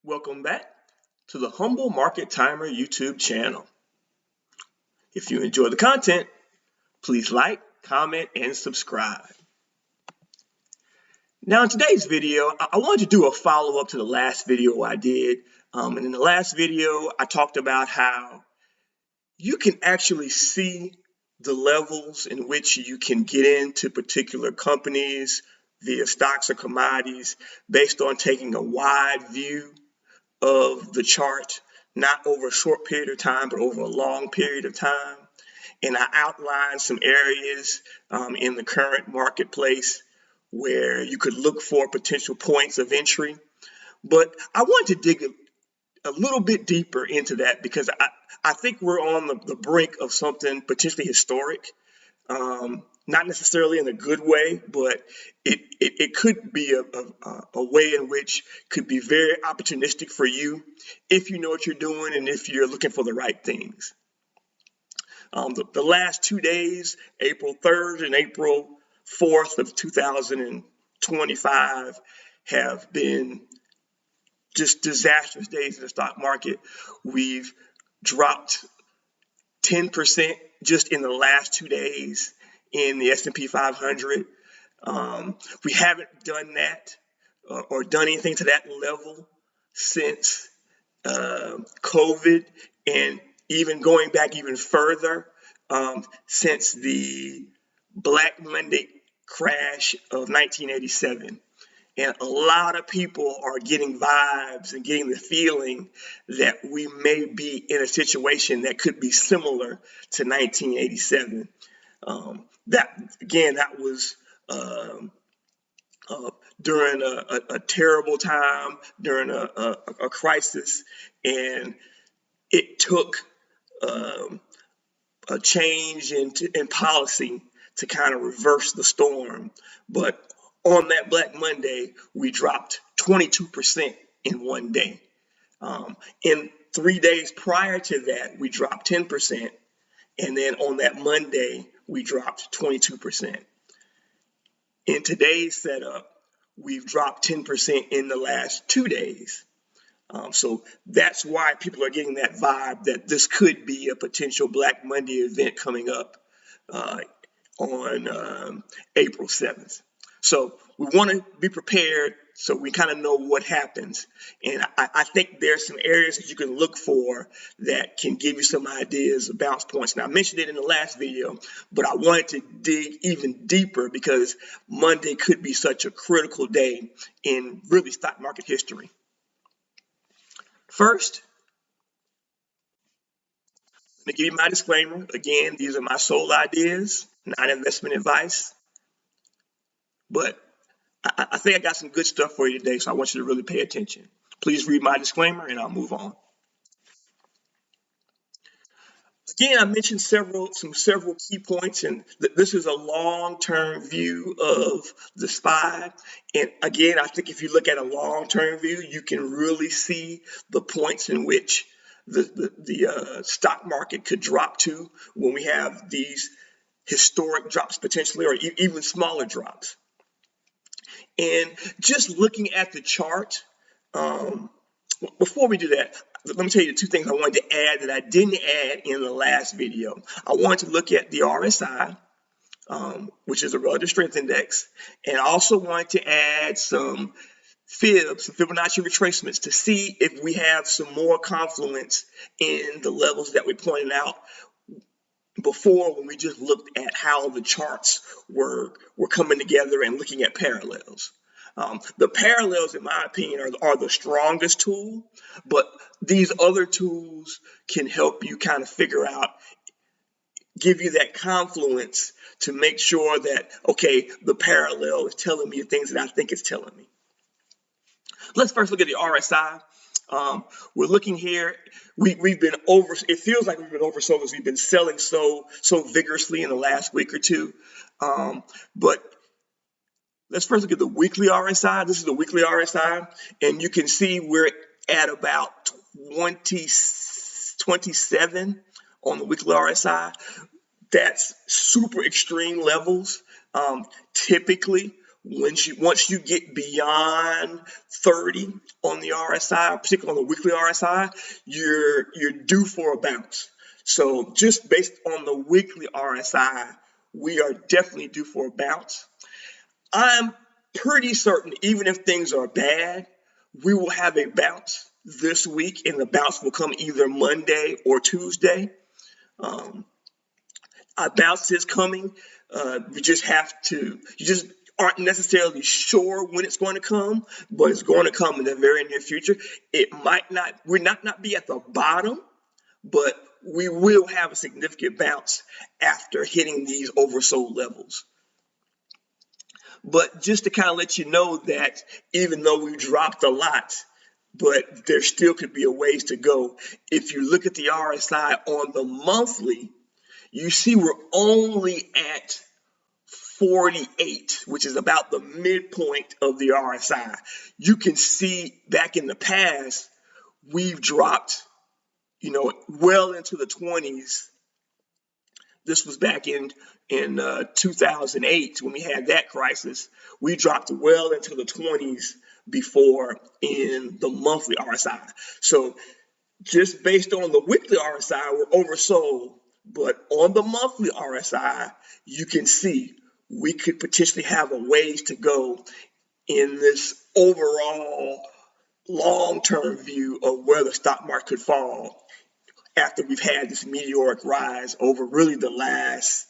Welcome back to the Humble Market Timer YouTube channel. If you enjoy the content, please like, comment, and subscribe. Now in today's video, I wanted to do a follow-up to the last video I did. And in the last video, I talked about how you can actually see the levels in which you can get into particular companies via stocks or commodities based on taking a wide view of the chart, not over a short period of time, but over a long period of time. And I outlined some areas in the current marketplace where you could look for potential points of entry. But I want to dig a little bit deeper into that because I think we're on the brink of something potentially historic. Not necessarily in a good way, but it could be a way in which could be very opportunistic for you if you know what you're doing and if you're looking for the right things. The last 2 days, April 3rd and April 4th of 2025, have been just disastrous days in the stock market. We've dropped 10% just in the last 2 days in the S&P 500. We haven't done that or done anything to that level since COVID, and even going back even further since the Black Monday crash of 1987. And a lot of people are getting vibes and getting the feeling that we may be in a situation that could be similar to 1987. That was during a terrible time, during a crisis, and it took a change in policy to kind of reverse the storm. But on that Black Monday, we dropped 22% in one day. In 3 days prior to that, we dropped 10%. And then on that Monday, we dropped 22%. In today's setup, we've dropped 10% in the last 2 days. So that's why people are getting that vibe that this could be a potential Black Monday event coming up on April 7th. So we want to be prepared so we kind of know what happens. And I think there's some areas that you can look for that can give you some ideas of bounce points. Now, I mentioned it in the last video, but I wanted to dig even deeper because Monday could be such a critical day in really stock market history. First, let me give you my disclaimer. Again, these are my sole ideas, not investment advice. But I think I got some good stuff for you today, so I want you to really pay attention. Please read my disclaimer, and I'll move on. Again, I mentioned several key points, and this is a long-term view of the SPY. And again, I think if you look at a long-term view, you can really see the points in which the stock market could drop to when we have these historic drops potentially, or even smaller drops. And just looking at the chart, before we do that, let me tell you the two things I wanted to add that I didn't add in the last video. I wanted to look at the RSI, which is a relative strength index, and I also wanted to add some fibs, some Fibonacci retracements, to see if we have some more confluence in the levels that we pointed out before, when we just looked at how the charts were coming together and looking at parallels. The parallels, in my opinion, are the strongest tool, but these other tools can help you kind of figure out, give you that confluence to make sure that, okay, the parallel is telling me the things that I think it's telling me. Let's first look at the RSI. We're looking here. We've been over. It feels like we've been oversold because we've been selling so vigorously in the last week or two. But let's first look at the weekly RSI. This is the weekly RSI, and you can see we're at about 27 on the weekly RSI. That's super extreme levels. Typically, Once you get beyond 30 on the RSI, particularly on the weekly RSI, you're due for a bounce. So just based on the weekly RSI, we are definitely due for a bounce. I'm pretty certain, even if things are bad, we will have a bounce this week, and the bounce will come either Monday or Tuesday. A bounce is coming. You just aren't necessarily sure when it's going to come, but it's going to come in the very near future. We're not be at the bottom, but we will have a significant bounce after hitting these oversold levels. But just to kind of let you know that even though we dropped a lot, but there still could be a ways to go. If you look at the RSI on the monthly, you see we're only at 48, which is about the midpoint of the RSI. You can see back in the past, we've dropped, well into the 20s. This was back in 2008 when we had that crisis. We dropped well into the 20s before in the monthly RSI. So just based on the weekly RSI, we're oversold. But on the monthly RSI, you can see we could potentially have a ways to go in this overall long-term view of where the stock market could fall after we've had this meteoric rise over really the last,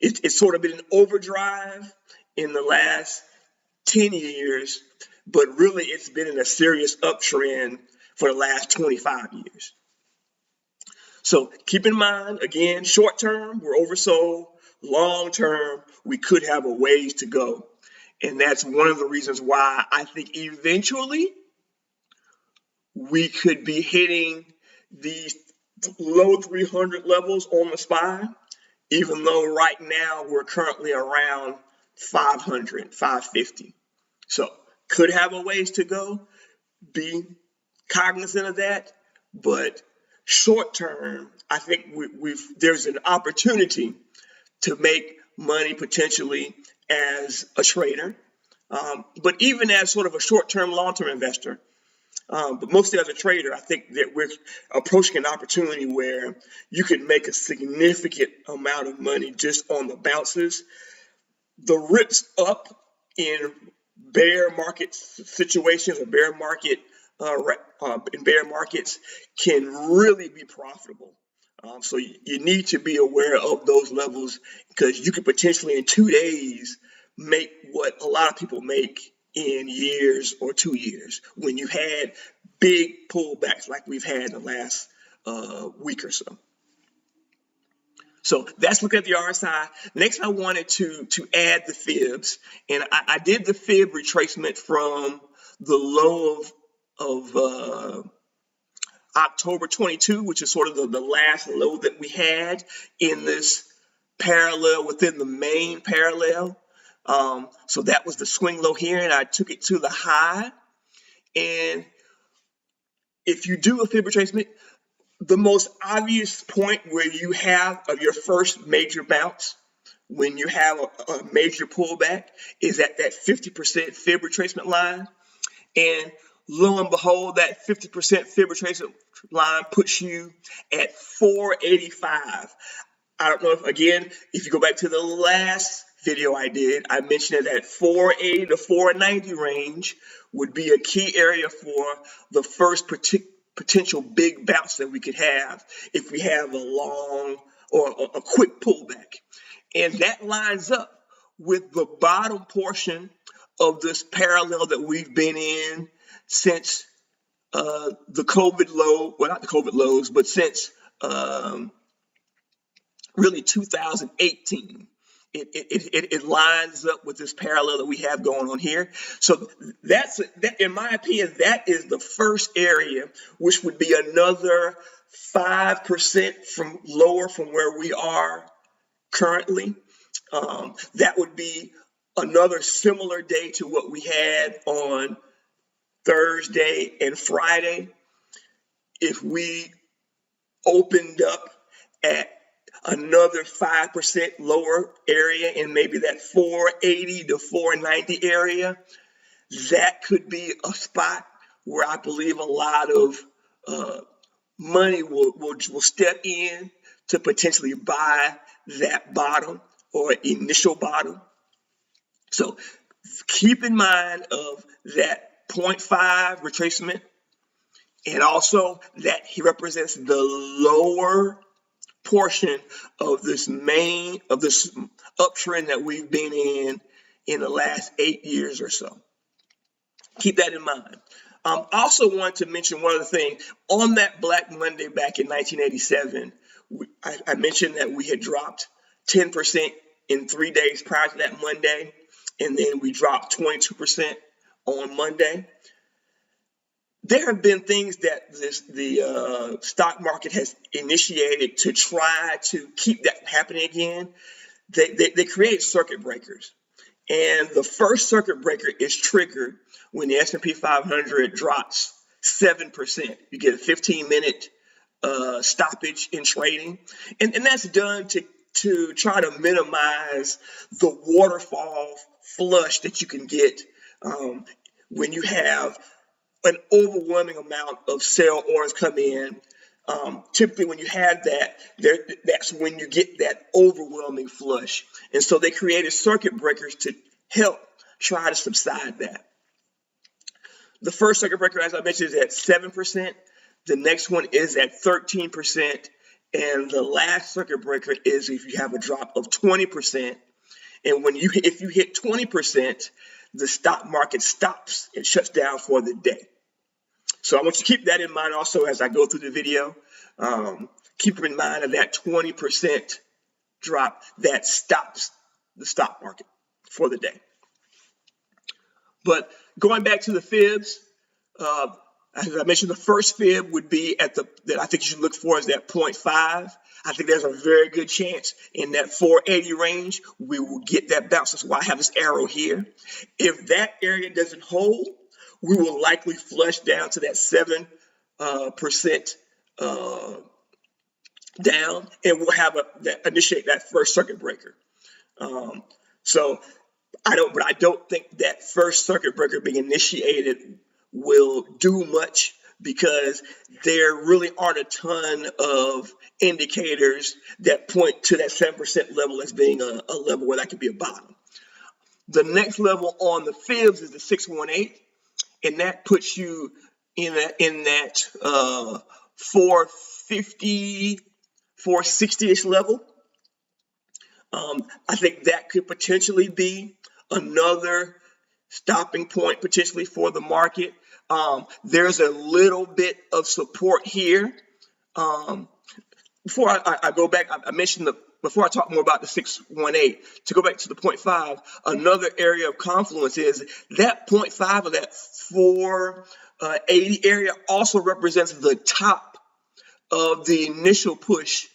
it's sort of been an overdrive in the last 10 years, but really it's been in a serious uptrend for the last 25 years. So keep in mind, again, short term, we're oversold. Long term, we could have a ways to go. And that's one of the reasons why I think eventually we could be hitting these low 300 levels on the SPY, even though right now we're currently around 500, 550. So could have a ways to go. Be cognizant of that. But short term, I think there's an opportunity to make money potentially as a trader, but even as sort of a short-term, long-term investor. But mostly as a trader, I think that we're approaching an opportunity where you can make a significant amount of money just on the bounces. The rips up in bear market situations or in bear markets can really be profitable. So you need to be aware of those levels because you could potentially in 2 days make what a lot of people make in years or 2 years when you've had big pullbacks like we've had in the last week or so. So that's looking at the RSI. Next, I wanted to add the fibs, and I did the fib retracement from the low of October 22, which is sort of the last low that we had in this parallel within the main parallel. So that was the swing low here, and I took it to the high. And if you do a fib retracement, the most obvious point where you have your first major bounce, when you have a major pullback, is at that 50% fib retracement line. And lo and behold, that 50% fib retracement line puts you at 485. I don't know if you go back to the last video I did, I mentioned that 480 to 490 range would be a key area for the first potential big bounce that we could have if we have a long or a quick pullback. And that lines up with the bottom portion of this parallel that we've been in since the COVID low, well, not the COVID lows, but since really 2018. It lines up with this parallel that we have going on here. So that, in my opinion, that is the first area, which would be another 5% from lower from where we are currently. That would be another similar day to what we had on Thursday and Friday. If we opened up at another 5% lower area in maybe that 480 to 490 area. That could be a spot where I believe a lot of money will step in to potentially buy that bottom or initial bottom. So keep in mind of that 0.5 retracement, and also that he represents the lower portion of this uptrend that we've been in the last 8 years or so. Keep that in mind. Also wanted to mention one other thing. On that Black Monday back in 1987, I mentioned that we had dropped 10% in 3 days prior to that Monday, and then we dropped 22% on Monday. There have been things that the stock market has initiated to try to keep that happening again. They create circuit breakers. And the first circuit breaker is triggered when the S&P 500 drops 7%. You get a 15-minute stoppage in trading. And that's done to try to minimize the waterfall flush that you can get when you have an overwhelming amount of sell orders come in. Typically, when you have that, that's when you get that overwhelming flush. And so they created circuit breakers to help try to subside that. The first circuit breaker, as I mentioned, is at 7%. The next one is at 13%. And the last circuit breaker is if you have a drop of 20%. And if you hit 20%, the stock market stops and shuts down for the day. So I want you to keep that in mind also as I go through the video. Keep in mind of that 20% drop that stops the stock market for the day. But going back to the fibs, as I mentioned, the first fib would be that I think you should look for is that 0.5. I think there's a very good chance in that 480 range we will get that bounce. That's why I have this arrow here. If that area doesn't hold, we will likely flush down to that 7% down, and we'll have initiate that first circuit breaker. So I don't think that first circuit breaker being initiated will do much because there really aren't a ton of indicators that point to that 7% level as being a level where that could be a bottom. The next level on the fibs is the 618. And that puts you in that 450, 460-ish level. I think that could potentially be another stopping point potentially for the market. There's a little bit of support here. Before I go back, I mentioned before I talk more about the 618, to go back to the 0.5, another area of confluence is that 0.5 of that 480 area also represents the top of the initial push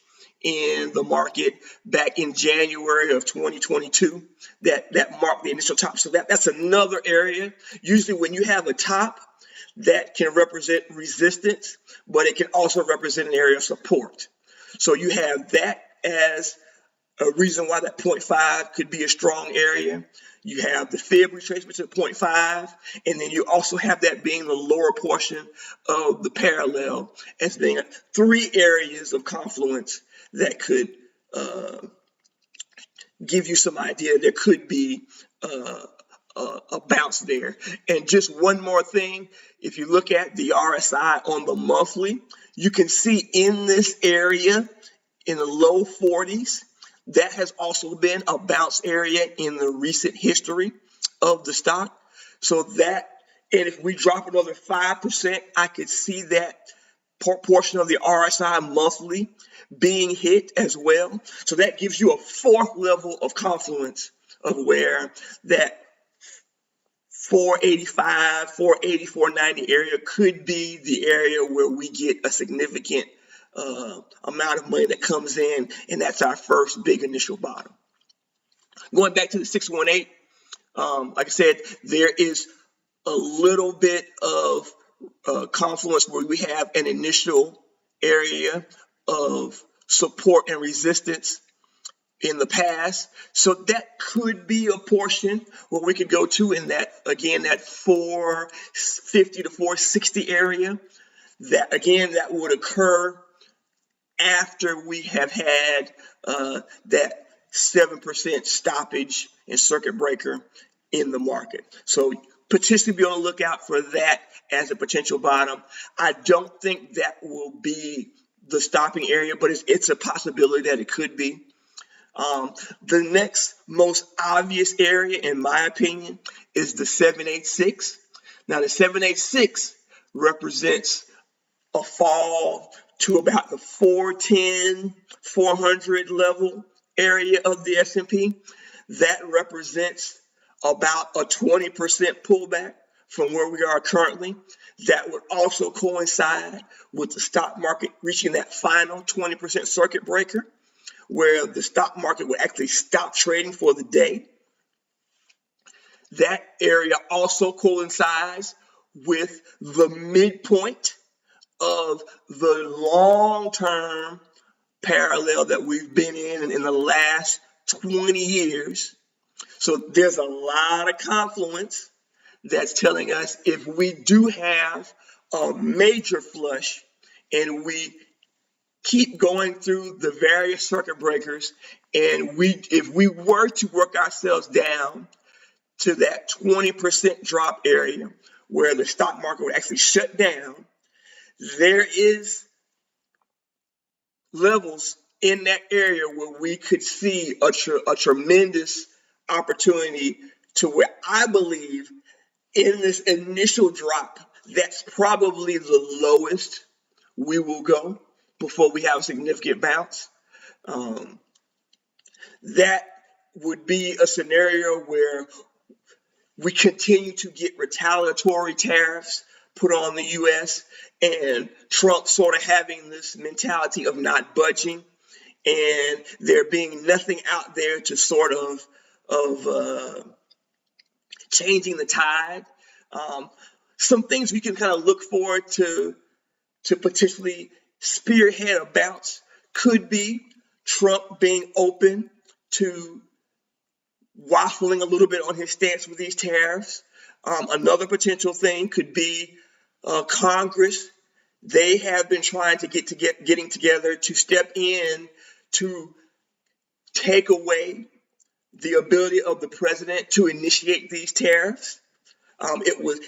in the market back in January of 2022 that marked the initial top. So that's another area. Usually when you have a top, that can represent resistance, but it can also represent an area of support. So you have that as a reason why that 0.5 could be a strong area. You have the fib retracement to 0.5, and then you also have that being the lower portion of the parallel as being 3 areas of confluence that could give you some idea there could be a bounce there. And just one more thing, if you look at the RSI on the monthly, you can see in this area in the low 40s, that has also been a bounce area in the recent history of the stock. So that, and if we drop another 5%, I could see that portion of the RSI monthly being hit as well. So that gives you a fourth level of confluence of where that 485, 480, 490 area could be the area where we get a significant amount of money that comes in, and that's our first big initial bottom. Going back to the 618, like I said, there is a little bit of confluence where we have an initial area of support and resistance in the past. So that could be a portion where we could go to in that, again, that 450 to 460 area. That, again, that would occur after we have had that 7% stoppage and circuit breaker in the market. So potentially be on the lookout for that as a potential bottom. I don't think that will be the stopping area, but it's a possibility that it could be. The next most obvious area, in my opinion, is the 786. Now, the 786 represents a fall to about the 410, 400 level area of the S&P. That represents about a 20% pullback from where we are currently. That would also coincide with the stock market reaching that final 20% circuit breaker, where the stock market would actually stop trading for the day. That area also coincides with the midpoint of the long-term parallel that we've been in the last 20 years. So there's a lot of confluence that's telling us if we do have a major flush and we keep going through the various circuit breakers, and if we were to work ourselves down to that 20% drop area where the stock market would actually shut down, there is levels in that area where we could see a tremendous opportunity to where I believe in this initial drop, that's probably the lowest we will go before we have a significant bounce. That would be a scenario where we continue to get retaliatory tariffs put on the U.S. and Trump sort of having this mentality of not budging, and there being nothing out there to sort of changing the tide. Some things we can kind of look forward to potentially spearhead a bounce could be Trump being open to waffling a little bit on his stance with these tariffs. Another potential thing could be Congress. They have been trying to getting together to step in to take away the ability of the president to initiate these tariffs. It was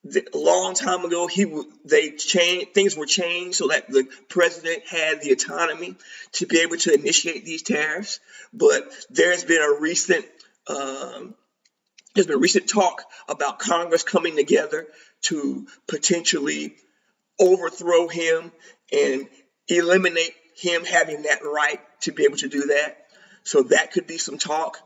a long time ago. Things were changed so that the president had the autonomy to be able to initiate these tariffs. But there's been recent talk about Congress coming together to potentially overthrow him and eliminate him having that right to be able to do that. So that could be some talk.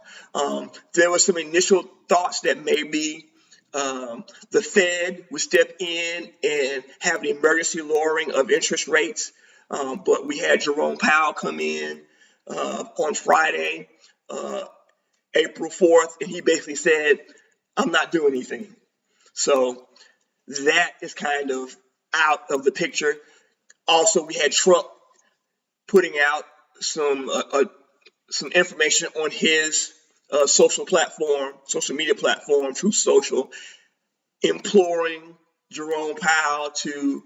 There was some initial thoughts that maybe the Fed would step in and have an emergency lowering of interest rates. But we had Jerome Powell come in on Friday, April 4th, and he basically said, I'm not doing anything. So that is kind of out of the picture. Also, we had Trump putting out some information on his social media platform, Truth Social, imploring Jerome Powell to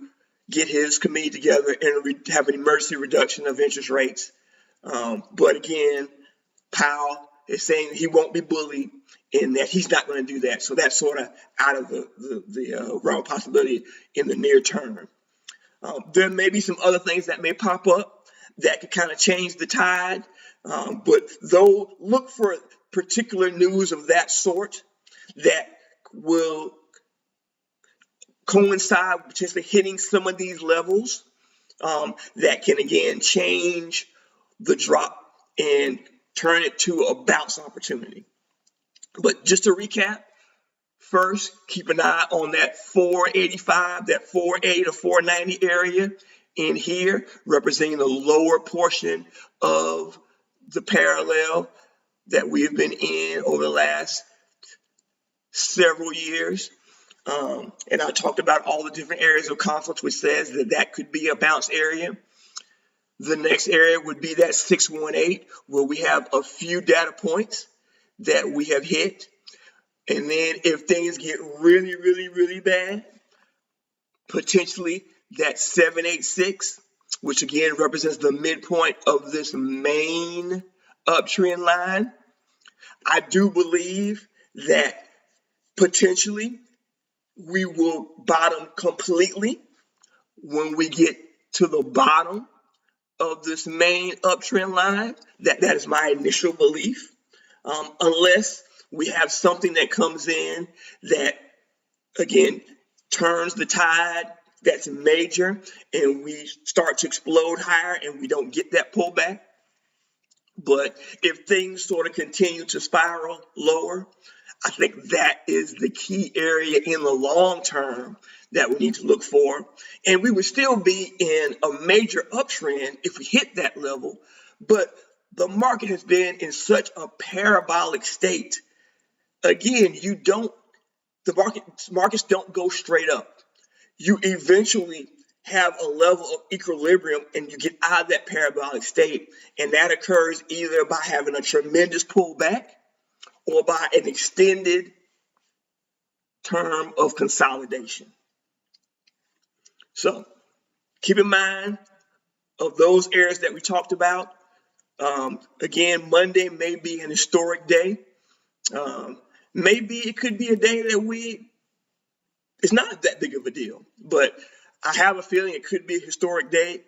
get his committee together and have an emergency reduction of interest rates. But again, Powell is saying he won't be bullied and that he's not going to do that. So that's sort of out of the realm of possibility in the near term. There may be some other things that may pop up that could kind of change the tide. But though, look for particular news of that sort that will coincide with potentially hitting some of these levels that can, again, change the drop and turn it to a bounce opportunity. But just to recap, first, keep an eye on that 485, that 480 to 490 area in here, representing the lower portion of the parallel that we've been in over the last several years. And I talked about all the different areas of conflict, which says that could be a bounce area. The next area would be that 618, where we have a few data points that we have hit. And then if things get really, really, really bad, potentially that 786, which again represents the midpoint of this main uptrend line. I do believe that potentially we will bottom completely when we get to the bottom of this main uptrend line. That is my initial belief. Unless we have something that comes in that, again, turns the tide, that's major, and we start to explode higher and we don't get that pullback. But if things sort of continue to spiral lower, I think that is the key area in the long term that we need to look for. And we would still be in a major uptrend if we hit that level. But the market has been in such a parabolic state. Again, the markets don't go straight up. You eventually have a level of equilibrium and you get out of that parabolic state. And that occurs either by having a tremendous pullback or by an extended term of consolidation. So keep in mind of those areas that we talked about. Again, Monday may be an historic day. Maybe it could be a day that it's not that big of a deal, but I have a feeling it could be a historic day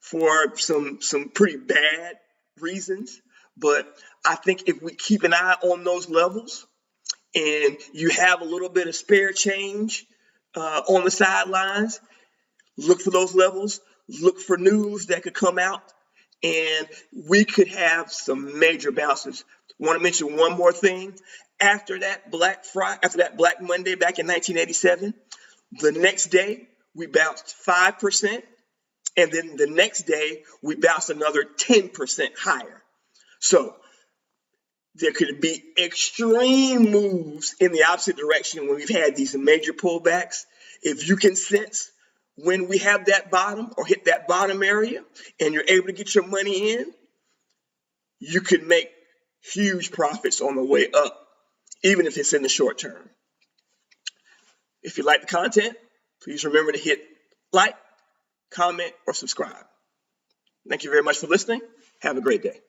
for some pretty bad reasons. But I think if we keep an eye on those levels and you have a little bit of spare change on the sidelines, look for those levels, look for news that could come out, and we could have some major bounces. I want to mention one more thing. After that Black Monday back in 1987, the next day we bounced 5%, and then the next day we bounced another 10% higher. So there could be extreme moves in the opposite direction when we've had these major pullbacks. If you can sense when we have that bottom or hit that bottom area and you're able to get your money in, you could make huge profits on the way up, even if it's in the short term. If you like the content, please remember to hit like, comment, or subscribe. Thank you very much for listening. Have a great day.